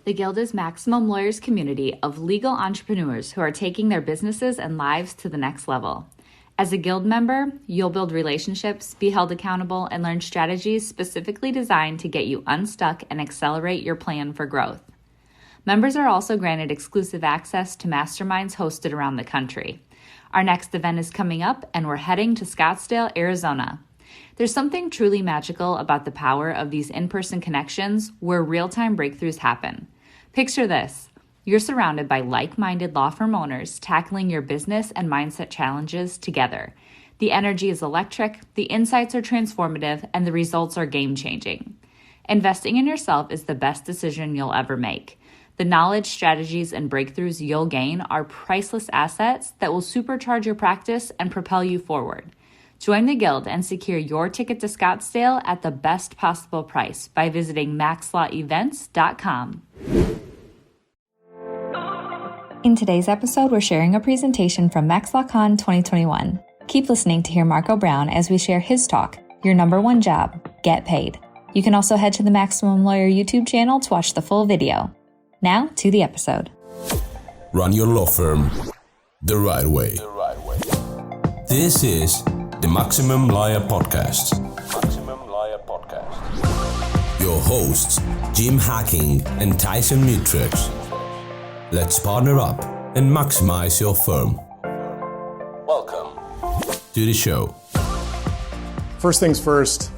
The Guild is Maximum Lawyers' community of legal entrepreneurs who are taking their businesses and lives to the next level. As a Guild member, you'll build relationships, be held accountable, and learn strategies specifically designed to get you unstuck and accelerate your plan for growth. Members are also granted exclusive access to masterminds hosted around the country. Our next event is coming up, and we're heading to Scottsdale, Arizona. There's something truly magical about the power of these in-person connections where real-time breakthroughs happen. Picture this. You're surrounded by like-minded law firm owners tackling your business and mindset challenges together. The energy is electric, the insights are transformative, and the results are game-changing. Investing in yourself is the best decision you'll ever make. The knowledge, strategies, and breakthroughs you'll gain are priceless assets that will supercharge your practice and propel you forward. Join the Guild and secure your ticket to Scottsdale at the best possible price by visiting maxlawevents.com. In today's episode, we're sharing a presentation from MaxLawCon 2021. Keep listening to hear Marco Brown as we share his talk, Your Number One Job, Get Paid. You can also head to the Maximum Lawyer YouTube channel to watch the full video. Now to the episode. Run your law firm the right way. This is the Maximum Lawyer Podcast. Your hosts, Jim Hacking and Tyson Mutrux. Let's partner up and maximize your firm. Welcome to the show. First things first,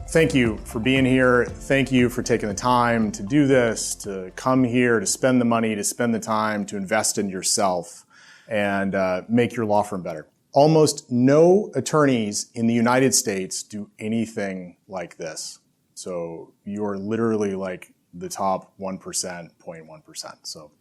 thank you for being here. Thank you for taking the time to do this, to come here, to spend the money, to spend the time, to invest in yourself and make your law firm better. Almost no attorneys in the United States do anything like this. So you're literally like the top 1%, 0.1%. So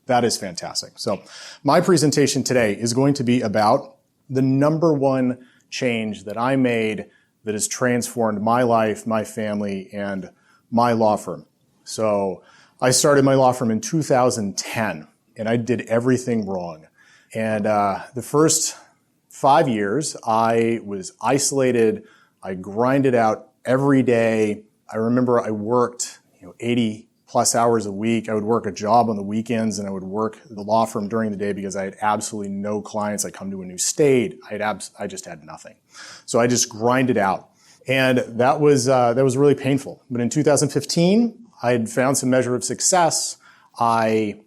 that is fantastic. So my presentation today is going to be about the number one change that I made that has transformed my life, my family, and my law firm. So I started my law firm in 2010, and I did everything wrong. And the first 5 years, I was isolated. I grinded out every day. I remember I worked 80 plus hours a week. I would work a job on the weekends and I would work the law firm during the day because I had absolutely no clients. I come to a new state. I just had nothing. So I just grinded out. And that was really painful. But in 2015, I had found some measure of success. I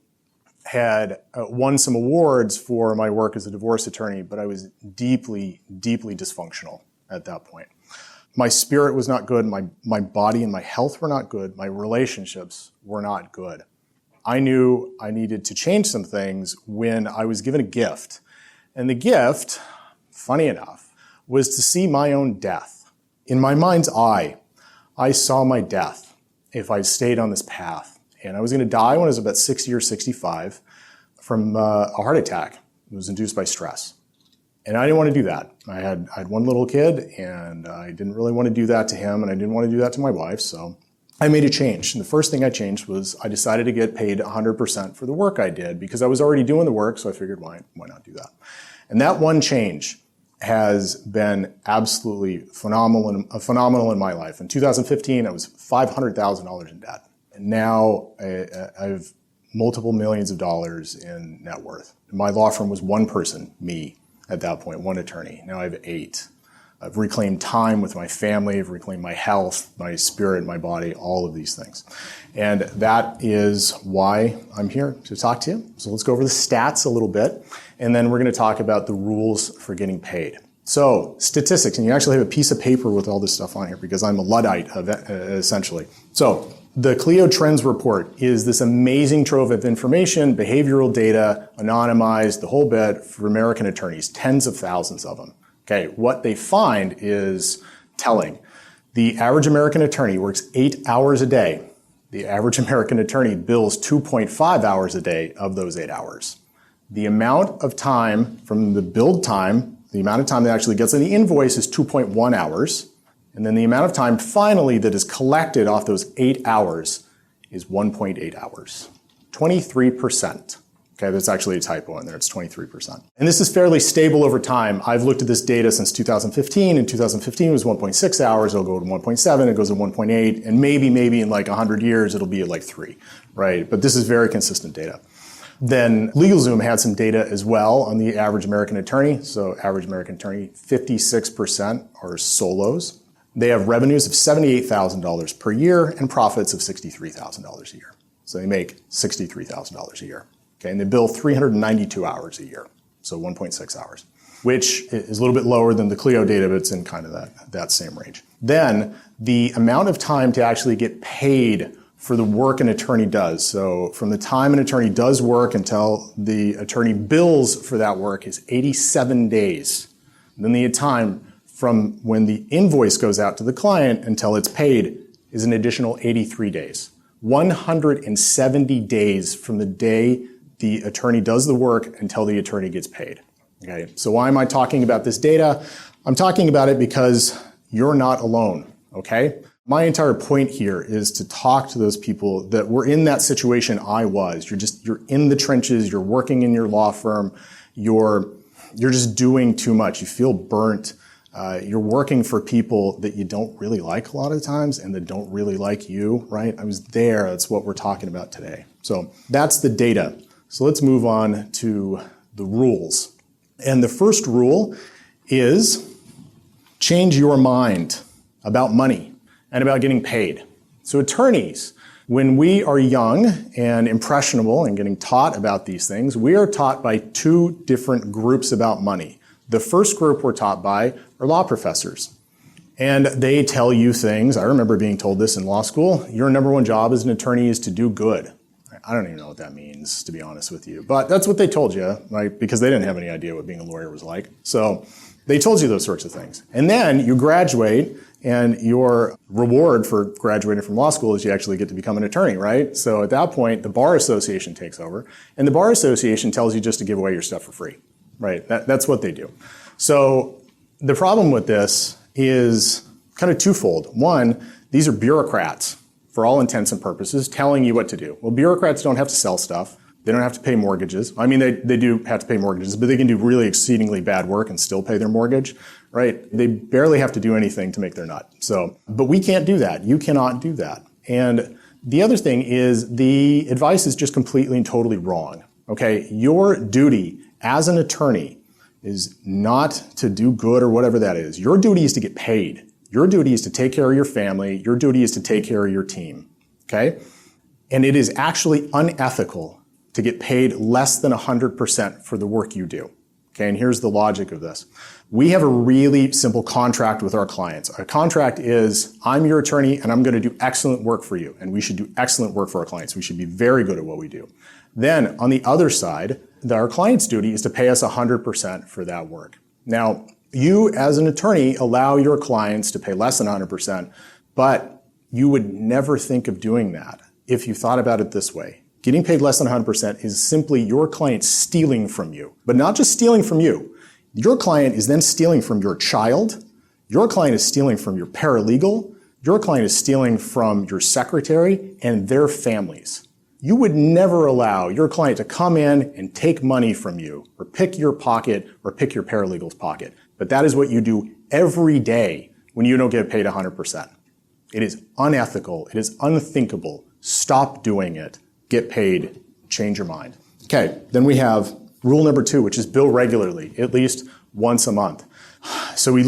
had won some awards for my work as a divorce attorney, but I was deeply, deeply dysfunctional at that point. My spirit was not good. My body and my health were not good. My relationships were not good. I knew I needed to change some things when I was given a gift. And the gift, funny enough, was to see my own death. In my mind's eye, I saw my death if I stayed on this path. And I was going to die when I was about 60 or 65 from a heart attack. It was induced by stress. And I didn't want to do that. I had one little kid, and I didn't really want to do that to him, and I didn't want to do that to my wife, so I made a change. And the first thing I changed was I decided to get paid 100% for the work I did, because I was already doing the work, so I figured why not do that? And that one change has been absolutely phenomenal in my life. In 2015, I was $500,000 in debt. And now I have multiple millions of dollars in net worth. My law firm was one person, me. At that point, one attorney. Now I have 8. I've reclaimed time with my family. I've reclaimed my health, my spirit, my body, all of these things. And that is why I'm here to talk to you. So let's go over the stats a little bit, and then we're going to talk about the rules for getting paid. So statistics, and you actually have a piece of paper with all this stuff on here because I'm a Luddite, essentially. So the Clio Trends Report is this amazing trove of information, behavioral data, anonymized, the whole bit for American attorneys, tens of thousands of them. Okay, what they find is telling. The average American attorney works 8 hours a day. The average American attorney bills 2.5 hours a day of those 8 hours. The amount of time from the billed time, the amount of time that actually gets in the invoice is 2.1 hours. And then the amount of time finally that is collected off those 8 hours is 1.8 hours. 23%. Okay, that's actually a typo in there. It's 23%. And this is fairly stable over time. I've looked at this data since 2015, and 2015 was 1.6 hours. It'll go to 1.7, it goes to 1.8, and maybe in like 100 years, it'll be at like 3, right? But this is very consistent data. Then LegalZoom had some data as well on the average American attorney. So average American attorney, 56% are solos. They have revenues of $78,000 per year and profits of $63,000 a year. So they make $63,000 a year. Okay, and they bill 392 hours a year, so 1.6 hours, which is a little bit lower than the Clio data, but it's in kind of that same range. Then the amount of time to actually get paid for the work an attorney does. So from the time an attorney does work until the attorney bills for that work is 87 days. And then the time from when the invoice goes out to the client until it's paid is an additional 83 days. 170 days from the day the attorney does the work until the attorney gets paid. Okay, so why am I talking about this data? I'm talking about it because you're not alone, okay? My entire point here is to talk to those people that were in that situation I was. You're in the trenches, you're working in your law firm, you're just doing too much, you feel burnt. You're working for people that you don't really like a lot of times and that don't really like you, right? I was there, that's what we're talking about today. So that's the data. So let's move on to the rules. And the first rule is change your mind about money and about getting paid. So attorneys, when we are young and impressionable and getting taught about these things, we are taught by two different groups about money. The first group we're taught by are law professors. And they tell you things. I remember being told this in law school. Your number one job as an attorney is to do good. I don't even know what that means, to be honest with you. But that's what they told you, right? Because they didn't have any idea what being a lawyer was like. So they told you those sorts of things. And then you graduate, and your reward for graduating from law school is you actually get to become an attorney, right? So at that point, the Bar Association takes over. And the Bar Association tells you just to give away your stuff for free, right? That's what they do. So the problem with this is kind of twofold. One, these are bureaucrats, for all intents and purposes, telling you what to do. Well, bureaucrats don't have to sell stuff. They don't have to pay mortgages. I mean, they do have to pay mortgages, but they can do really exceedingly bad work and still pay their mortgage, right? They barely have to do anything to make their nut. So, but we can't do that. You cannot do that. And the other thing is the advice is just completely and totally wrong, okay? Your duty as an attorney is not to do good or whatever that is. Your duty is to get paid. Your duty is to take care of your family. Your duty is to take care of your team, okay? And it is actually unethical to get paid less than 100% for the work you do, okay? And here's the logic of this. We have a really simple contract with our clients. Our contract is, I'm your attorney and I'm going to do excellent work for you. And we should do excellent work for our clients. We should be very good at what we do. Then on the other side, our client's duty is to pay us 100% for that work. Now, you as an attorney allow your clients to pay less than 100%, but you would never think of doing that if you thought about it this way. Getting paid less than 100% is simply your client stealing from you, but not just stealing from you. Your client is then stealing from your child. Your client is stealing from your paralegal. Your client is stealing from your secretary and their families. You would never allow your client to come in and take money from you or pick your pocket or pick your paralegal's pocket. But that is what you do every day when you don't get paid 100%. It is unethical. It is unthinkable. Stop doing it. Get paid. Change your mind. Okay, then we have rule number 2, which is bill regularly, at least once a month. So we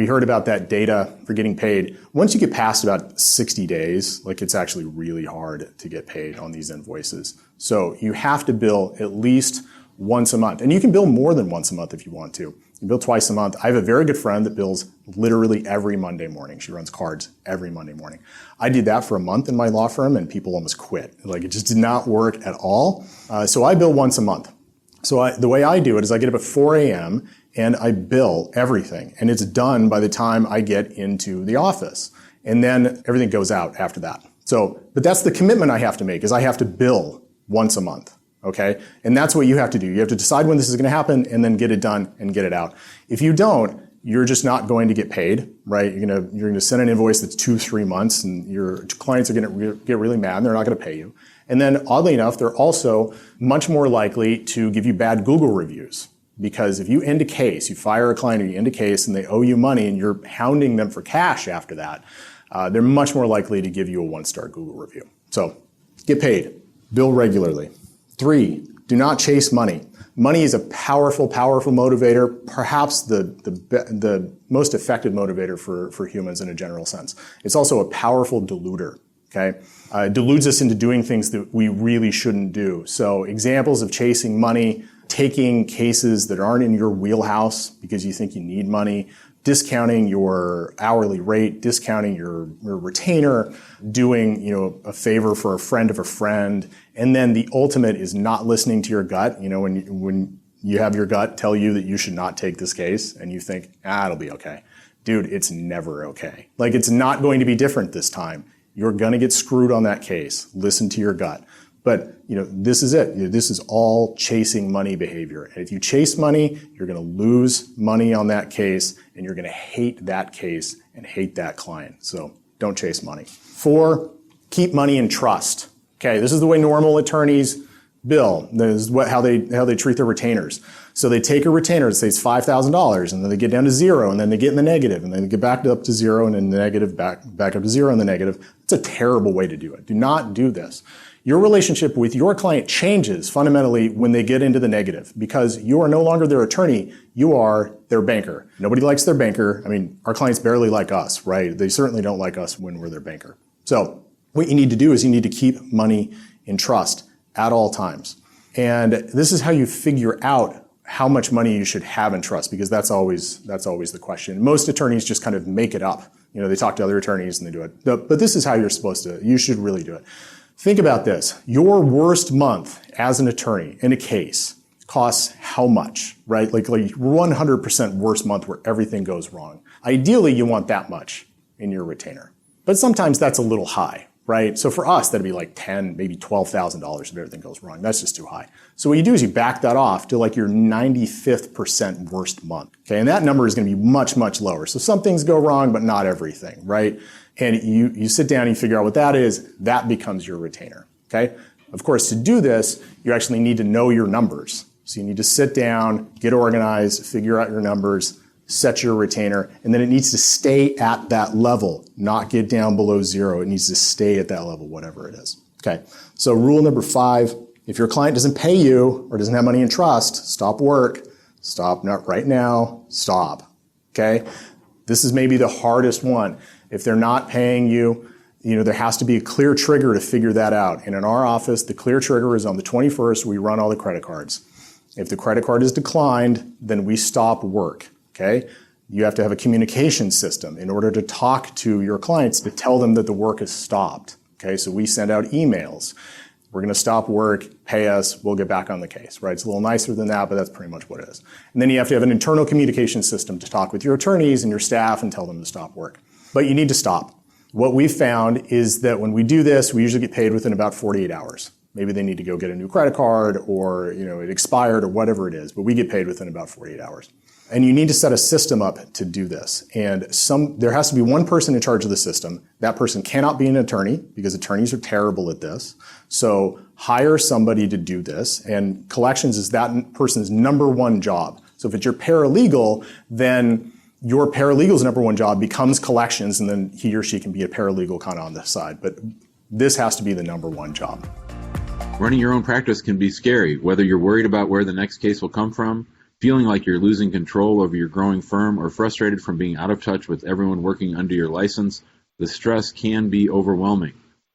heard about that data for getting paid. Once you get past about 60 days, like it's actually really hard to get paid on these invoices. So you have to bill at least once a month. And you can bill more than once a month if you want to. You can bill twice a month. I have a very good friend that bills literally every Monday morning. She runs cards every Monday morning. I did that for a month in my law firm and people almost quit. Like it just did not work at all. So I bill once a month. So the way I do it is I get up at 4 a.m. and I bill everything. And it's done by the time I get into the office. And then everything goes out after that. So, but that's the commitment I have to make, is I have to bill once a month. Okay? And that's what you have to do. You have to decide when this is going to happen and then get it done and get it out. If you don't, you're just not going to get paid, right? You're going to send an invoice that's 2-3 months, and your clients are going to get really mad, and they're not going to pay you. And then, oddly enough, they're also much more likely to give you bad Google reviews. Because if you end a case, you fire a client or you end a case and they owe you money and you're hounding them for cash after that, they're much more likely to give you a 1-star Google review. So get paid, bill regularly. 3, do not chase money. Money is a powerful, powerful motivator, perhaps the most effective motivator for humans in a general sense. It's also a powerful diluter. Okay, it deludes us into doing things that we really shouldn't do. So examples of chasing money: taking cases that aren't in your wheelhouse because you think you need money, discounting your hourly rate, discounting your retainer, doing a favor for a friend of a friend, and then the ultimate is not listening to your gut. When you have your gut tell you that you should not take this case, and you think, it'll be okay. Dude, it's never okay. Like, it's not going to be different this time. You're going to get screwed on that case. Listen to your gut. But, this is it. This is all chasing money behavior. And if you chase money, you're going to lose money on that case, and you're going to hate that case and hate that client. So don't chase money. 4, keep money in trust. Okay, this is the way normal attorneys bill. This is how they treat their retainers. So they take a retainer that says $5,000, and then they get down to 0, and then they get in the negative, and then they get back up to 0, and then the negative, back up to 0 and the negative. It's a terrible way to do it. Do not do this. Your relationship with your client changes fundamentally when they get into the negative, because you are no longer their attorney. You are their banker. Nobody likes their banker. I mean, our clients barely like us, right? They certainly don't like us when we're their banker. So what you need to do is you need to keep money in trust at all times. And this is how you figure out how much money you should have in trust, because that's always the question. Most attorneys just kind of make it up. They talk to other attorneys and they do it. But this is how you should really do it. Think about this. Your worst month as an attorney in a case costs how much, right? Like 100% worst month where everything goes wrong. Ideally, you want that much in your retainer. But sometimes that's a little high, right? So for us, that'd be like $10,000, maybe $12,000 if everything goes wrong. That's just too high. So what you do is you back that off to like your 95th percent worst month. Okay, and that number is going to be much, much lower. So some things go wrong, but not everything, right? And you sit down and you figure out what that is. That becomes your retainer. Okay. Of course, to do this, you actually need to know your numbers. So you need to sit down, get organized, figure out your numbers, set your retainer, and then it needs to stay at that level, not get down below 0. It needs to stay at that level, whatever it is. Okay. So rule number 5, if your client doesn't pay you or doesn't have money in trust, stop work. Stop, not right now, stop. Okay. This is maybe the hardest one. If they're not paying you, there has to be a clear trigger to figure that out. And in our office, the clear trigger is on the 21st, we run all the credit cards. If the credit card is declined, then we stop work, okay? You have to have a communication system in order to talk to your clients to tell them that the work is stopped, okay? So we send out emails. We're going to stop work, pay us, we'll get back on the case, right? It's a little nicer than that, but that's pretty much what it is. And then you have to have an internal communication system to talk with your attorneys and your staff and tell them to stop work. But you need to stop. What we've found is that when we do this, we usually get paid within about 48 hours. Maybe they need to go get a new credit card or, it expired or whatever it is, but we get paid within about 48 hours. And you need to set a system up to do this. And there has to be one person in charge of the system. That person cannot be an attorney because attorneys are terrible at this. So hire somebody to do this. And collections is that person's number one job. So if it's your paralegal, then your paralegal's number one job becomes collections, and then he or she can be a paralegal kind of on the side. But this has to be the number one job. Running your own practice can be scary, whether you're worried about where the next case will come from, feeling like you're losing control over your growing firm, or frustrated from being out of touch with everyone working under your license. The stress can be overwhelming.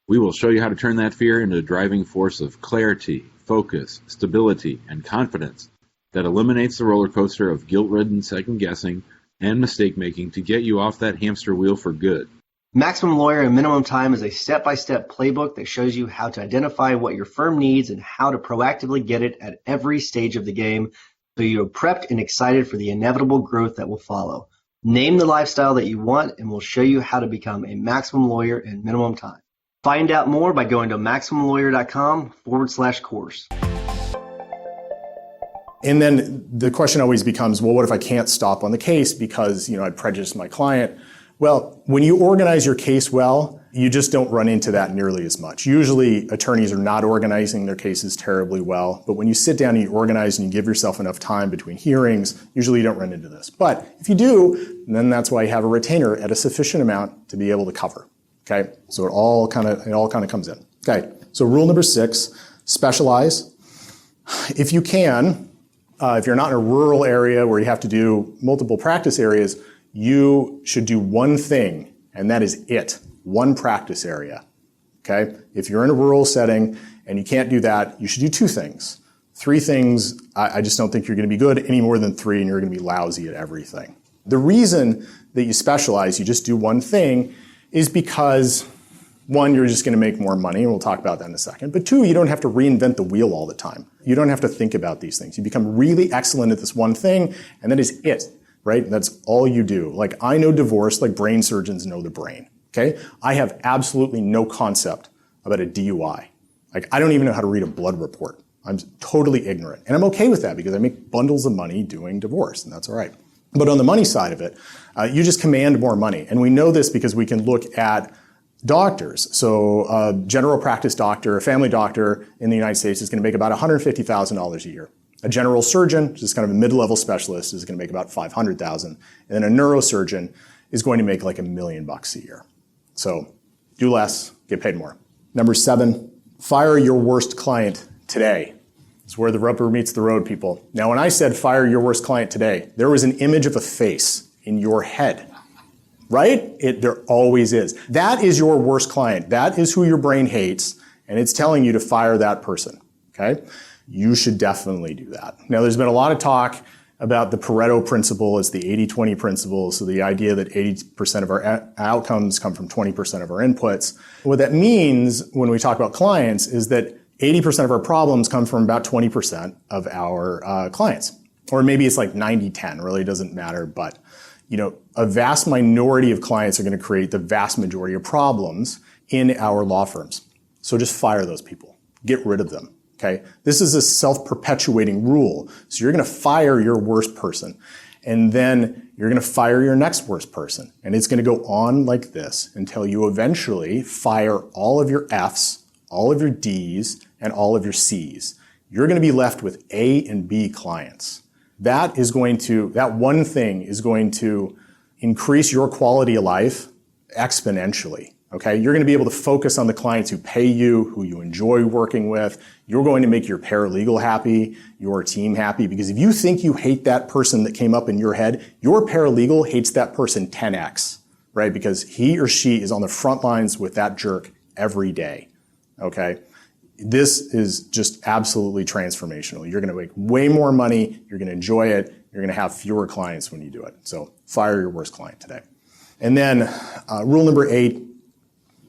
We will show you how to turn that fear into a driving force of clarity, focus, stability, and confidence that eliminates the roller coaster of guilt-ridden second-guessing and mistake-making to get you off that hamster wheel for good. Maximum Lawyer in Minimum Time is a step-by-step playbook that shows you how to identify what your firm needs and how to proactively get it at every stage of the game, so you're prepped and excited for the inevitable growth that will follow. Name the lifestyle that you want, and we'll show you how to become a Maximum Lawyer in Minimum Time. Find out more by going to MaximumLawyer.com/course. And then the question always becomes, well, what if I can't stop on the case because, I prejudiced my client? Well, when you organize your case well, you just don't run into that nearly as much. Usually attorneys are not organizing their cases terribly well, but when you sit down and you organize and you give yourself enough time between hearings, usually you don't run into this. But if you do, then that's why you have a retainer at a sufficient amount to be able to cover. Okay? So it all kind of comes in. Okay. So rule number 6, specialize. If you can, if you're not in a rural area where you have to do multiple practice areas, you should do one thing, and that is it. One practice area. Okay? If you're in a rural setting and you can't do that, you should do 2 things. 3 things, I just don't think you're going to be good any more than 3, and you're going to be lousy at everything. The reason that you specialize, you just do one thing, is because 1, you're just going to make more money, and we'll talk about that in a second. But 2, you don't have to reinvent the wheel all the time. You don't have to think about these things. You become really excellent at this one thing, and that is it, right? That's all you do. Like, I know divorce like brain surgeons know the brain, okay? I have absolutely no concept about a DUI. Like, I don't even know how to read a blood report. I'm totally ignorant. And I'm okay with that because I make bundles of money doing divorce, and that's all right. But on the money side of it, you just command more money. And we know this because we can look at doctors. So a general practice doctor, a family doctor in the United States is going to make about $150,000 a year. A general surgeon, which is kind of a mid-level specialist, is going to make about $500,000. And then a neurosurgeon is going to make like $1 million a year. So do less, get paid more. Number 7, fire your worst client today. It's where the rubber meets the road, people. Now, when I said fire your worst client today, there was an image of a face in your head. Right? There always is. That is your worst client. That is who your brain hates, and it's telling you to fire that person. Okay? You should definitely do that. Now, there's been a lot of talk about the Pareto principle as the 80-20 principle, so the idea that 80% of our outcomes come from 20% of our inputs. What that means when we talk about clients is that 80% of our problems come from about 20% of our clients. Or maybe it's like 90-10, really doesn't matter, but a vast minority of clients are going to create the vast majority of problems in our law firms. So just fire those people. Get rid of them. Okay? This is a self-perpetuating rule. So you're going to fire your worst person, and then you're going to fire your next worst person. And it's going to go on like this until you eventually fire all of your Fs, all of your Ds, and all of your Cs. You're going to be left with A and B clients. That one thing is going to increase your quality of life exponentially. Okay? You're going to be able to focus on the clients who pay you, who you enjoy working with. You're going to make your paralegal happy, your team happy, because if you think you hate that person that came up in your head, your paralegal hates that person 10x, right? Because he or she is on the front lines with that jerk every day. Okay? This is just absolutely transformational. You're going to make way more money. You're going to enjoy it. You're going to have fewer clients when you do it. So fire your worst client today. And then rule number 8,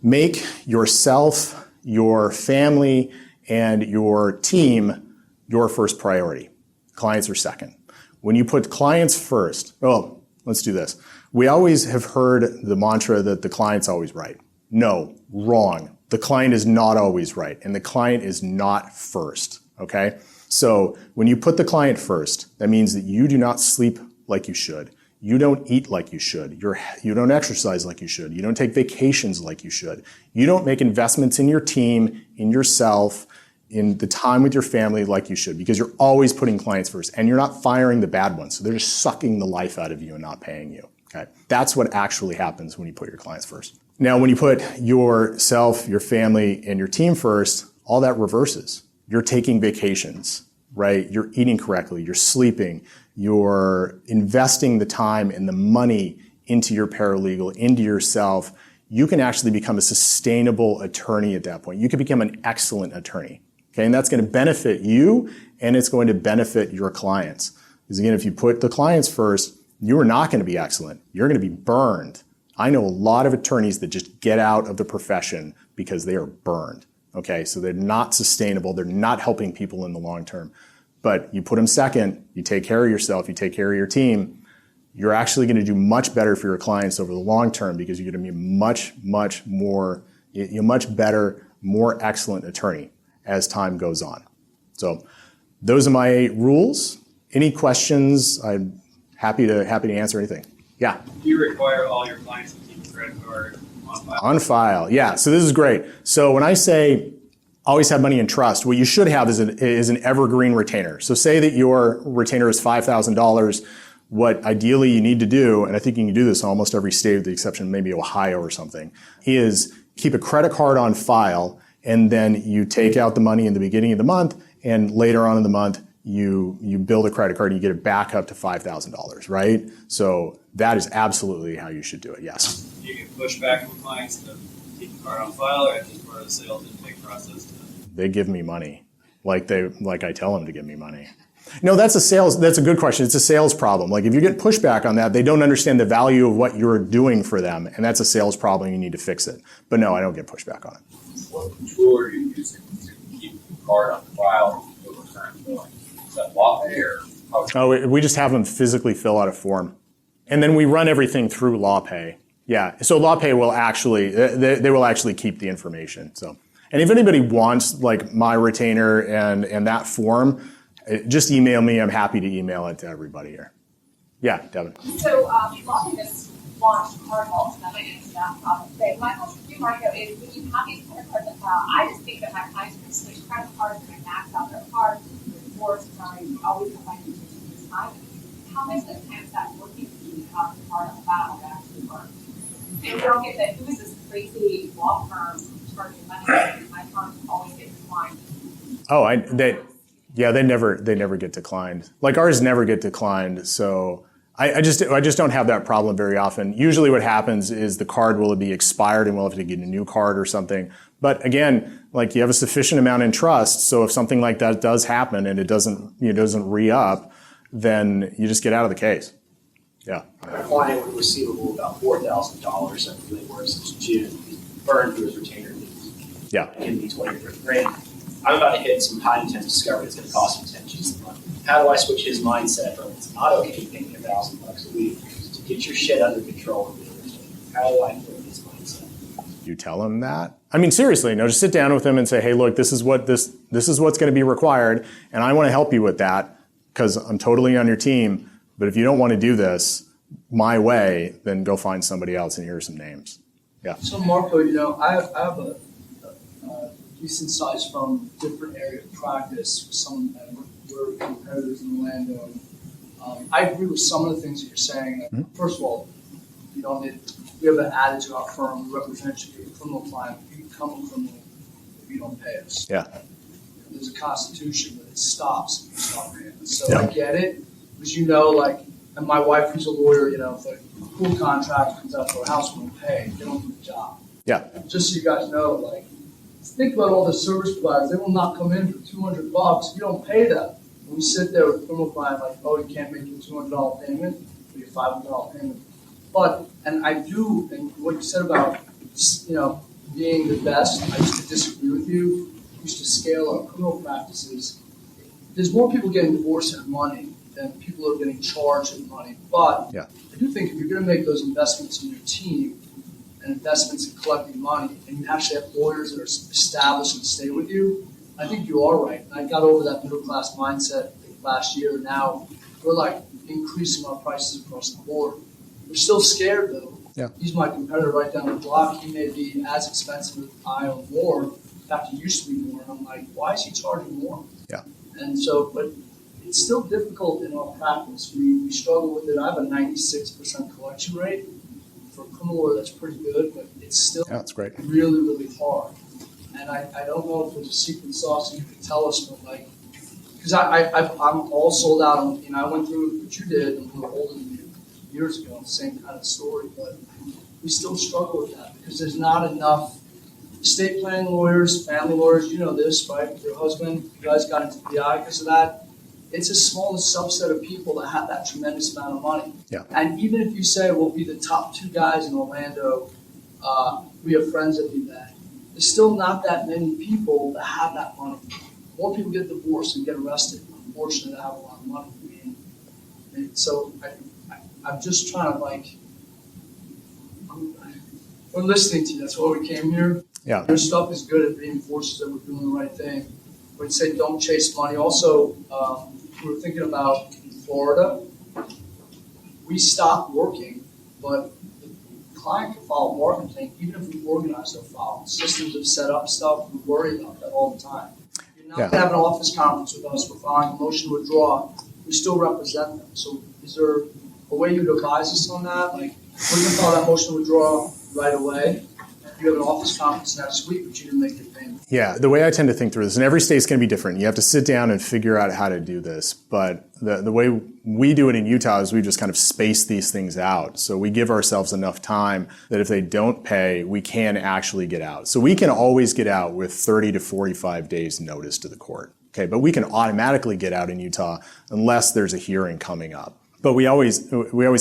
make yourself, your family, and your team your first priority. Clients are second. When you put clients first, let's do this. We always have heard the mantra that the client's always right. No, wrong. The client is not always right, and the client is not first, okay? So when you put the client first, that means that you do not sleep like you should. You don't eat like you should. You don't exercise like you should. You don't take vacations like you should. You don't make investments in your team, in yourself, in the time with your family like you should, because you're always putting clients first, and you're not firing the bad ones. So they're just sucking the life out of you and not paying you, okay? That's what actually happens when you put your clients first. Now, when you put yourself, your family, and your team first, all that reverses. You're taking vacations, right? You're eating correctly. You're sleeping. You're investing the time and the money into your paralegal, into yourself. You can actually become a sustainable attorney at that point. You can become an excellent attorney, okay? And that's going to benefit you, and it's going to benefit your clients. Because again, if you put the clients first, you are not going to be excellent. You're going to be burned. I know a lot of attorneys that just get out of the profession because they are burned. Okay, so they're not sustainable. They're not helping people in the long term. But you put them second, you take care of yourself, you take care of your team, you're actually going to do much better for your clients over the long term because you're going to be much better, more excellent attorney as time goes on. So those are my 8 rules. Any questions? I'm happy to answer anything. Yeah. Do you require all your clients to keep a credit card on file? On file, yeah. So this is great. So when I say always have money in trust, what you should have is an evergreen retainer. So say that your retainer is $5,000. What ideally you need to do, and I think you can do this in almost every state with the exception of maybe Ohio or something, is keep a credit card on file, and then you take out the money in the beginning of the month, and later on in the month, you build a credit card and you get it back up to $5,000, right? So that is absolutely how you should do it, yes. Do you get pushback from clients to keep the card on file, or is it part of the sales intake process? They give me money, like I tell them to give me money. No, that's a good question. It's a sales problem. Like if you get pushback on that, they don't understand the value of what you're doing for them, and that's a sales problem. You need to fix it. But no, I don't get pushback on it. What tool are you using to keep the card on file with your current billing? Is that LawPay or how? Oh, we just have them physically fill out a form, and then we run everything through LawPay. Yeah, so LawPay will actually they will actually keep the information. So, and if anybody wants like my retainer and that form, just email me. I'm happy to email it to everybody here. Yeah, Devin. So LawPay just launched card vaults, and I might answer that problem today. My question to you, Marco, is when you have these credit cards on file, I just think that my clients are going to switch credit cards and max out their cards. Always have my this time. How much of the time is that working for you to have the card on file that actually works? And we don't get that, who is this crazy law firm charging money? My cards always get declined. Oh, they never get declined. Like ours never get declined. So I just don't have that problem very often. Usually what happens is the card will be expired and we'll have to get a new card or something. But again, like you have a sufficient amount in trust, so if something like that does happen and it doesn't re-up, then you just get out of the case. Yeah. A client with a receivable about $4,000 that really works since June. He's burned through his retainer needs. Yeah. It can be $20 grand. I'm about to hit some high intense discovery that's going to cost me 10 G's a month. How do I switch his mindset from it's not okay paying $1,000 a week to get your shit under control and do it? How do I flip his mindset? You tell him that. I mean, seriously, no, just sit down with him and say, hey, look, this is what's going to be required, and I want to help you with that because I'm totally on your team. But if you don't want to do this my way, then go find somebody else, and here are some names. Yeah. So Marco, I have a decent size from different area of practice. Some we're competitors in Orlando. I agree with some of the things that you're saying. Mm-hmm. First of all, we have an adage to our firm. We represent you. You're a criminal client. You become a criminal if you don't pay us. Yeah. There's a constitution that it stops if you stop paying us. So yeah. I get it because and my wife who's a lawyer, if a pool contract comes out for a house, we don't pay. They don't do the job. Yeah. Just so you guys know, think about all the service providers. They will not come in for $200. You don't pay them. When we sit there with a criminal client, you can't make your $200 payment, or your $500 payment. But, and what you said about, being the best, I used to disagree with you. We used to scale our criminal practices. There's more people getting divorced and money than people are getting charged with money. But yeah. I do think if you're going to make those investments in your team, and investments in collecting money, and you actually have lawyers that are established and stay with you, I think you are right. And I got over that middle class mindset last year. Now we're increasing our prices across the board. We're still scared though. Yeah. He's my competitor right down the block. He may be as expensive as I or more. In fact, he used to be more. And I'm like, why is he charging more? Yeah. And so, but it's still difficult in our practice. We struggle with it. I have a 96% collection rate. For a criminal lawyer, that's pretty good, but it's still that's great. Really, really hard. And I don't know if there's a secret sauce you could tell us, but because I'm all sold out on, I went through what you did, and we were older than you years ago, same kind of story, but we still struggle with that because there's not enough estate planning lawyers, family lawyers, you know this, right? Your husband, you guys got into PI because of that. It's a small subset of people that have that tremendous amount of money. Yeah. And even if you say we'll be the top 2 guys in Orlando, we have friends that do that. There's still not that many people that have that money. More people get divorced and get arrested, unfortunately, that have a lot of money. So I'm just trying to we're listening to you. That's why we came here. Yeah. Your stuff is good. It reinforces that we're doing the right thing. We'd say don't chase money. Also, we were thinking about Florida, we stop working, but the client can file a bar complaint even if we organize their file. Systems have set up stuff, we worry about that all the time. You're not going to have an office conference with us, we're filing a motion to withdraw, we still represent them. So is there a way you'd advise us on that? Like, we're going to file that motion to withdraw right away. You have an office conference next week, but you didn't make your payment. Yeah, the way I tend to think through this, and every state's going to be different. You have to sit down and figure out how to do this. But the way we do it in Utah is we just kind of space these things out. So we give ourselves enough time that if they don't pay, we can actually get out. So we can always get out with 30 to 45 days notice to the court. Okay, but we can automatically get out in Utah unless there's a hearing coming up. But we always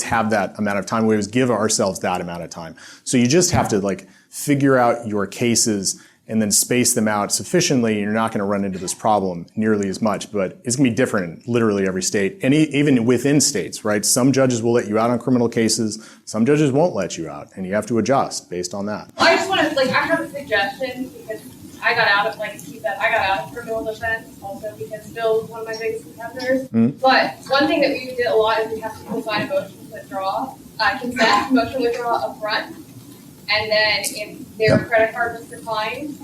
have that amount of time. We always give ourselves that amount of time. So you just have to figure out your cases and then space them out sufficiently. You're not going to run into this problem nearly as much, but it's going to be different in literally every state, and even within states, right? Some judges will let you out on criminal cases. Some judges won't let you out, and you have to adjust based on that. I just want to, I have a suggestion because I got out of criminal defense also because Bill was one of my biggest contenders. Mm-hmm. But one thing that we did a lot is we have to sign a motion to withdraw, consent motion withdraw up front. And then if their credit card was declined,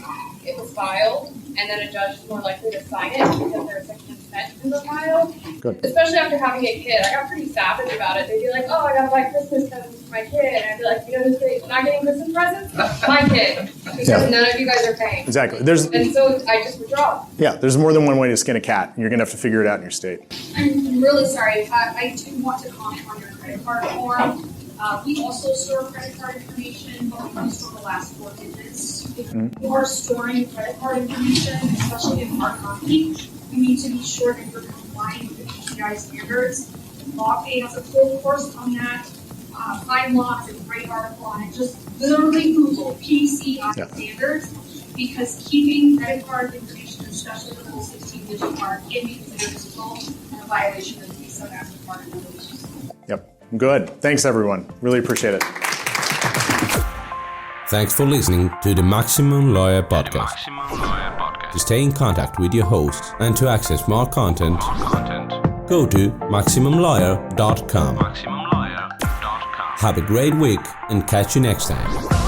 it was filed, and then a judge is more likely to sign it because there's a consent in the file. Good. Especially after having a kid. I got pretty savage about it. They'd be like, oh, I gotta buy Christmas presents for my kid. And I'd be like, you know who's not getting Christmas presents? My kid. Because none of you guys are paying. Exactly. And so I just withdraw. Yeah, there's more than one way to skin a cat. You're going to have to figure it out in your state. I'm really sorry. I do want to comment on your credit card form. We also store credit card information, but we only store the last 4 digits. If you are storing credit card information, especially in hard copy, you need to be sure that you're complying with the PCI standards. LawPay has a full course on that. FineLaw has a great article on it. Just literally Google PCI standards, because keeping credit card information, especially the full 16-digit card, can be considered as well and a violation of the Visa MasterCard regulations. Yep. Good. Thanks, everyone. Really appreciate it. Thanks for listening to the Maximum Lawyer Podcast. To stay in contact with your hosts and to access more content, go to MaximumLawyer.com. Have a great week and catch you next time.